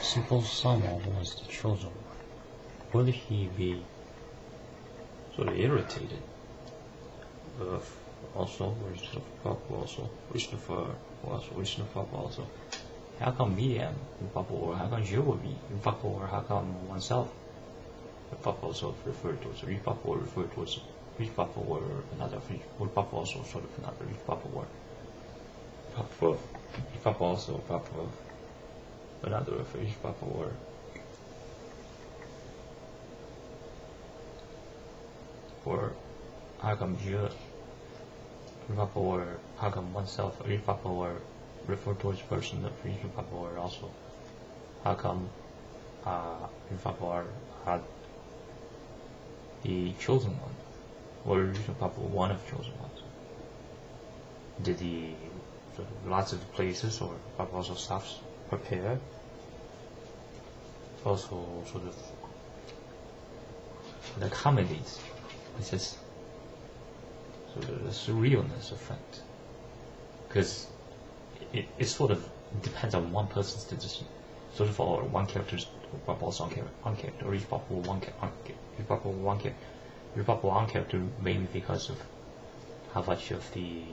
Suppose someone was the chosen one. Would he be sort of irritated? Also, Vishnu Papa also, Vishnu Papa also. How come me am Papa, or how come you would be Papa, or how come oneself? Papa also referred to as Papa, or referred to as Papa, or another Papa also sort of another Papa, or Papa also Papa, another Papa, or how come you Papa, or how come oneself Papa, or referred to as person of Papa, or also how come Papa are the chosen one, or Papa one of chosen ones? Did the lots of places, or Papa also stuffs prepared? Also sort of accommodates this sort of the surrealness effect, because it sort of depends on one person's decision. Sort of, or one character's Papa also one character, or each Papa one character, maybe because of how much of the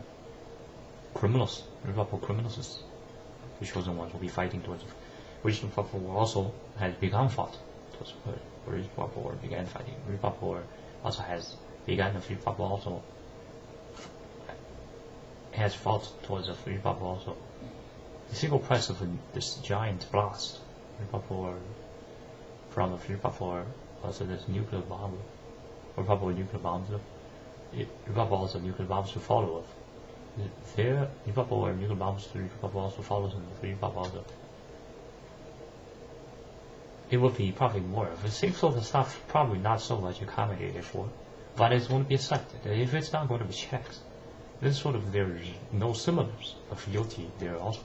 criminals, criminals, the chosen ones will be fighting towards, which Papa also has begun fought towards, or each Papa began fighting. Papa also has begun, and Papa also has fought towards the Papa also. The single price of this giant blast, Papa from the Papa also this nuclear bomb, or Papa nuclear bombs, Papa also nuclear bombs to follow of. There, Papa or nuclear bombs to Papa also follows and Papa also. It would be probably more of the same sort of stuff, probably not so much accommodated for, but it's going to be accepted. If it's not going to be checked, then sort of there's no semblance of guilty there also.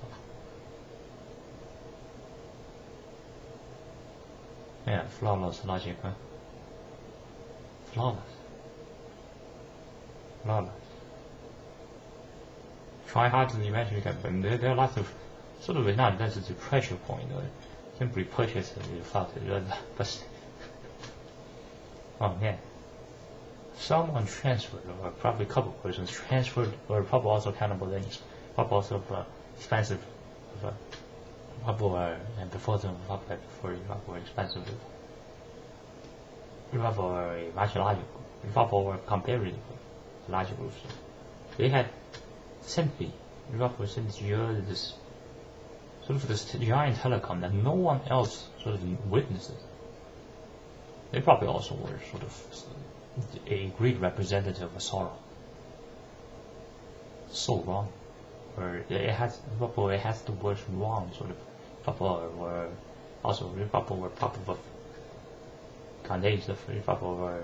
Yeah, flawless logic, huh? Flawless. Try hard to imagine that, but there are lots of sort of not necessarily pressure point, or simply purchase the fact but oh man. Someone transferred, or probably a couple of persons transferred, or probably also accountable things, probably also expensive, probably and before them, for expensive, probably much larger, probably comparatively larger groups. They had simply, since this sort of this giant telecom that no one else sort of witnesses. They probably also were sort of a great representative of sorrow. So wrong, or it has the word wrong sort of. Papa were also Papa were Papa contains the Papa were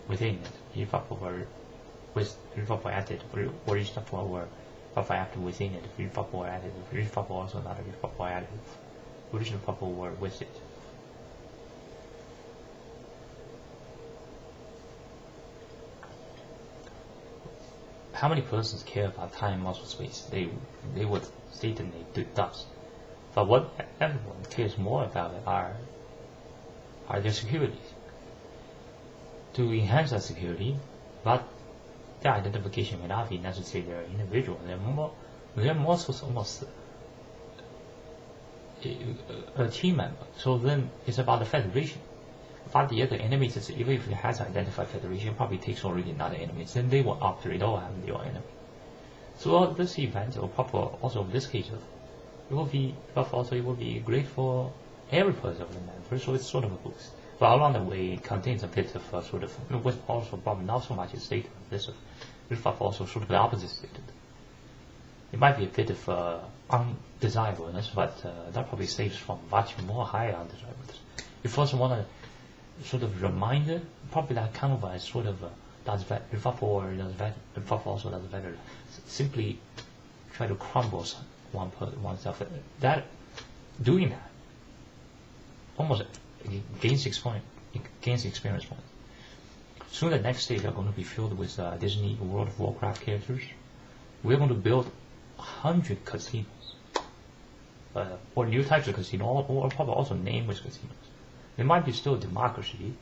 within it. Papa were with Papa added, or each Papa were Papa after within it. Papa were added. Papa also not Papa added. Original Papa were with it. How many persons care about time, muscle, space? They would state that they does. But what everyone cares more about are their securities. To enhance that security, but their identification may not be necessarily their individual. They're more so almost a team member. So then it's about the federation. But the other enemies, even if it has identified federation, it probably takes already another enemies, then they will operate all have their enemy. So this event, or probably also in this case, it will be great for every person of the member. So it's sort of a boost. But along the way, it contains a bit of sort of, with also probably not so much a statement. This is also sort of the opposite statement. It might be a bit of undesirableness, but that probably saves from much more higher undesirableness. If also want to sort of remind it, probably that kind of sort of does better. If also does better. Simply try to crumble oneself. That doing that almost gains experience points. Soon the next stage are going to be filled with Disney World of Warcraft characters. We're going to build 100 casinos. or new types of casino, or probably also nameless casinos. There might be still democracy,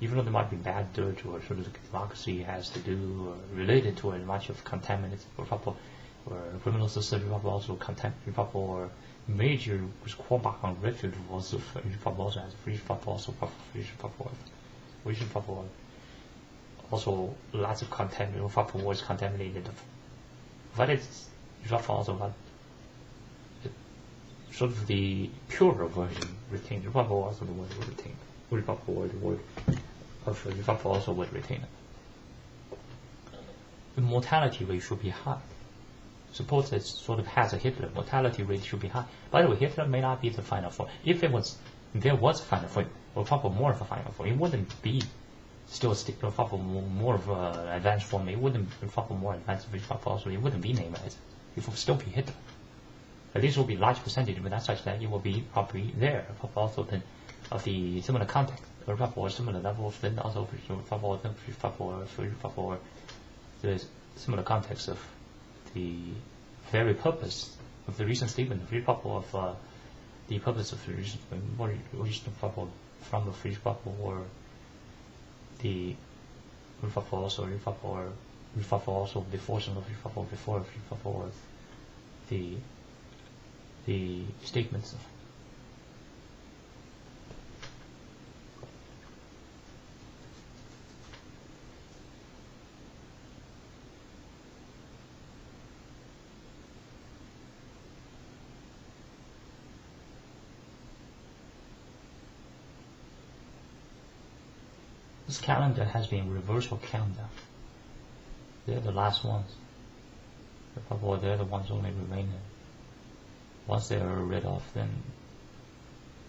even though there might be bad dirt or sort of democracy has to do or related to a much of contaminants, for example, or criminal system, for example, also contaminant, for example, or major callback on refuge was also has free also free also lots of content was contaminated. But it's also what sort of the purer version retained. Also the word retained. The word of also would retain it. The mortality rate should be high. Suppose it sort of has a Hitler, mortality rate should be high. By the way, Hitler may not be the final form. If there was a final form, or probably more of a final form, it wouldn't be still probably more of an advanced form. It wouldn't probably more advanced. Also, it wouldn't be named as. It would still be Hitler. At least it will be a large percentage, but not such that it will be probably there. Probably also then of the similar context, or probably similar level of then also probably the similar context of the very purpose of the recent statement, the free bubble of the purpose of the recent bubble from the free bubble or the bubble also or also before some of the bubble before free bubble the statements of this calendar has been reversal countdown. They're the last ones. They're the ones only remaining. Once they are rid of, then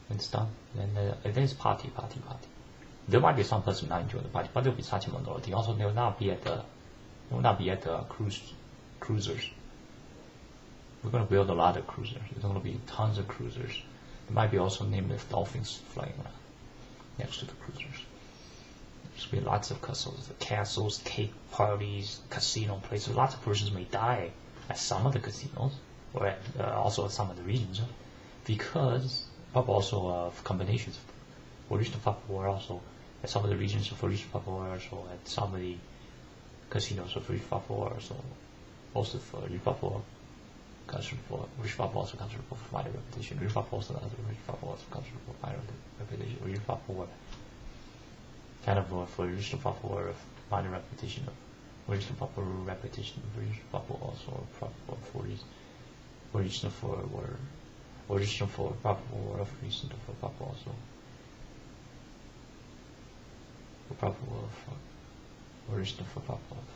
it's done. Then it's party. There might be some person not enjoying the party, but there will be such a minority. Also, they will not be at the cruisers. We're going to build a lot of cruisers. There's going to be tons of cruisers. There might be also nameless dolphins flying around next to the cruisers. There's be lots of castles, cake parties, casino places. Lots of persons may die at some of the casinos, or at, also at some of the regions, because of also of combinations. For each or also at some of the regions, for each or also at some of the casinos, for each or also also for each comes for which also comes for minor repetition. Which also comes for minor repetition. Which kind of for original proper of minor repetition of original proper repetition of original proper also proper for original for or original for proper or of original for proper also for proper of original for proper of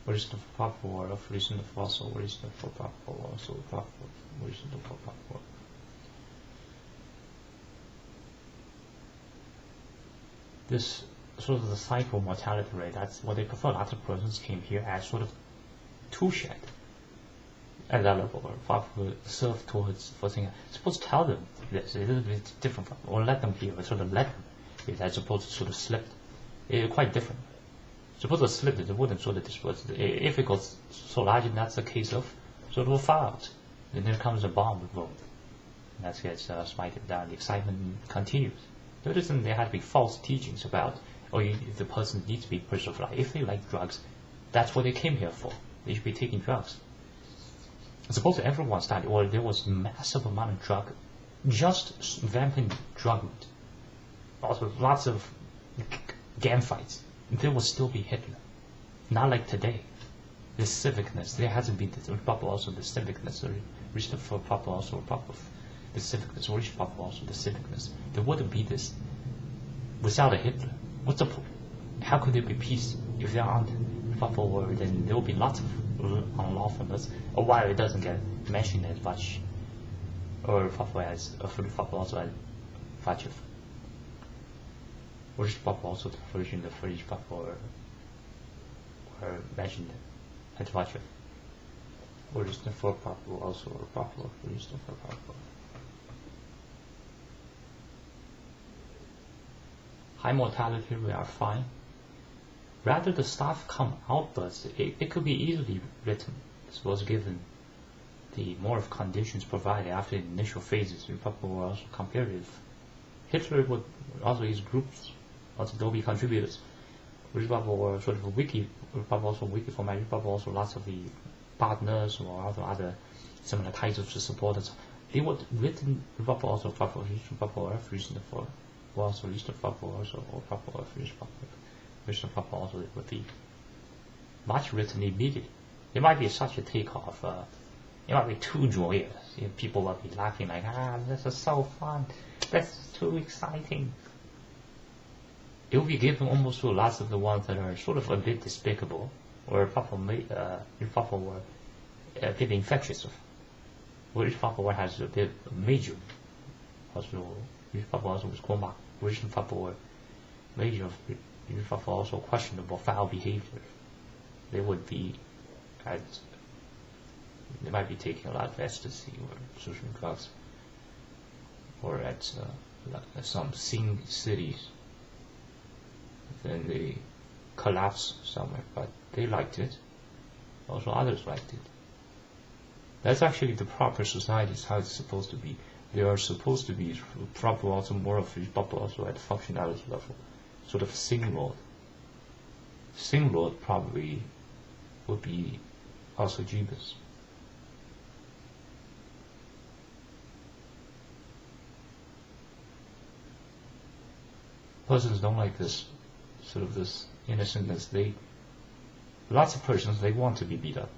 original for proper or of original for also original for proper also proper original for proper. This sort of the cycle mortality rate, that's what they prefer. Lots of persons came here as sort of tool shed at that level, or probably serve towards forcing. Suppose tell them this, it is a bit different, or let them hear, sort of let them, as opposed to sort of slipped. It's quite different. Suppose it slipped, it wouldn't sort of disperse. If it goes so large, that's a case of sort of a fire out. And then comes a bomb, boom. That gets smited down. The excitement continues. Notice there had to be false teachings about, the person needs to be personified. If they like drugs, that's what they came here for. They should be taking drugs. Suppose everyone started, or there was massive amount of drug, just rampant drug, also lots of gang fights. There will still be Hitler. Not like today. The civicness, there hasn't been this, proper also the civicness, or reached for proper also proper. The civicness, or also the civicness. There wouldn't be this without a Hitler. What's the point? How could there be peace if there aren't proper word? Then there will be lots of unlawfulness. Or why it doesn't get mentioned as much, or proper as proper also as Vachev. Or proper also the version the French proper or mentioned as Vachev. Or just the for proper also or proper or just the for proper. High mortality we are fine. Rather the stuff come out, but it could be easily written. Suppose given the more of conditions provided after the initial phases, Papa were also comparative. Hitler would also his groups, also they'll be contributors. Papa were sort of wiki, Papa also wiki for my Papa also lots of the partners or also other similar titles to supporters. They would written Papa also Papa or reason for also list of Papa also or Papa or Papa also would be much written immediately. It might be such a takeoff. It might be too joyous. People will be laughing like, this is so fun. That's too exciting. It will be given almost to lots of the ones that are sort of a bit despicable, or Papa were a bit infectious. Or if Papa has a bit major, also if Papa also was coma, which Papa were major, if Papa also questionable foul behavior. They would be they might be taking a lot of ecstasy or social drugs, or at some sin cities. Then they collapse somewhere, but they liked it. Also, others liked it. That's actually the proper society. Is how it's supposed to be. They are supposed to be proper, also more of proper, also at the functionality level, sort of sing road. Sing road probably would be also Jeebus. Persons don't like this sort of this innocentness. Lots of persons, they want to be beat up.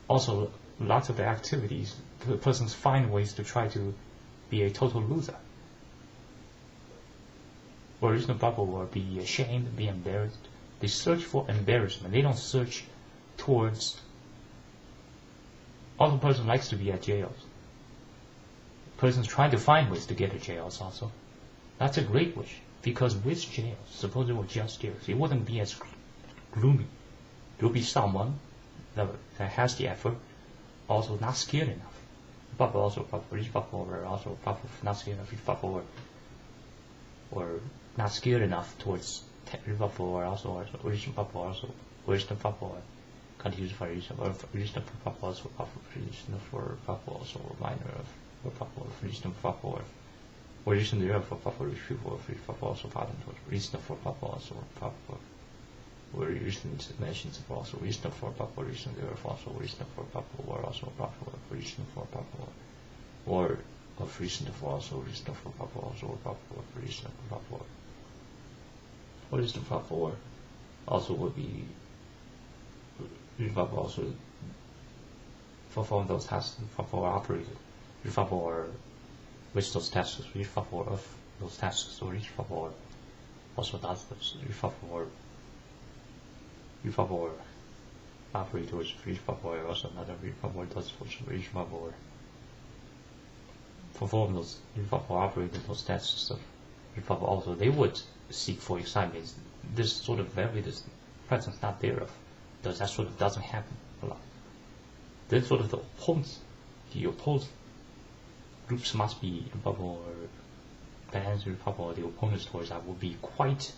Also, lots of the activities, the persons find ways to try to be a total loser. Or reason Papa will be ashamed, be embarrassed. They search for embarrassment. They don't search towards. Also, person likes to be at jails. Persons trying to find ways to get to jails also. That's a great wish, because with jails, suppose it were just jails, it wouldn't be as gloomy. There will be someone that has the effort, also not scared enough. Papa also, rich Papa or also Papa not scared enough, rich Papa or not scared enough towards Papa or also rich Papa also wisdom Papa continues for wisdom Papa also Papa for Papa also reminder of Papa wisdom Papa or reason there for Papa rich people for Papa also pardon for reason for Papa also Papa or reason mentions of also reason for Papa reason there also reason for Papa or also Papa reason for Papa or of reason for also reason for Papa also Papa reason for Papa or reason for Papa also would be Papa also perform those tasks Papa operated Papa or which those tasks which Papa of those tasks or each Papa also does those which Papa operators which Papa also another which Papa does which Papa perform those which Papa operated those tasks of which Papa also they would seek for excitement. This sort of evidence presence not there of that sort of doesn't happen a lot. Then sort of the opposed groups must be Papa or bands or Papa or the opponents towards that will be quite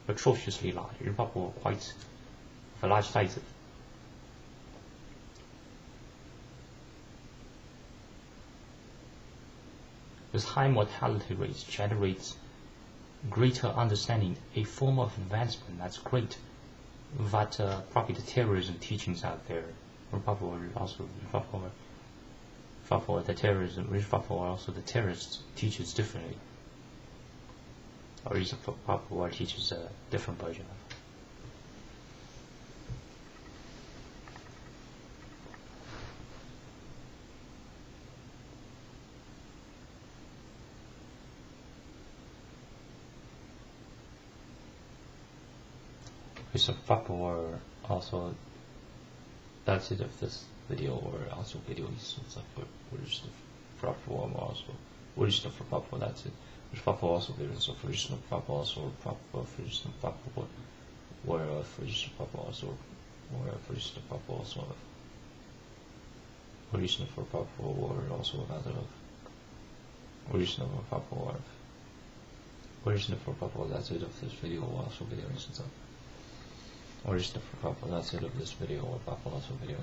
atrociously large. Papa or quite of a large size. This high mortality rates generates greater understanding, a form of advancement that's great. But probably the terrorism teachings out there, or probably also the terrorism, which probably also the terrorists teaches differently, or is probably teaches a different version of. It's a proper or also that's it of this video or also videos and stuff for original proper form also original for proper that's it. Which proper also there is of original proper also proper original proper or original proper also or original proper also original for proper or also another of original for proper or original for proper that's it of this video also videos and stuff. Original for Papa, that's it of this video, or Papa also video.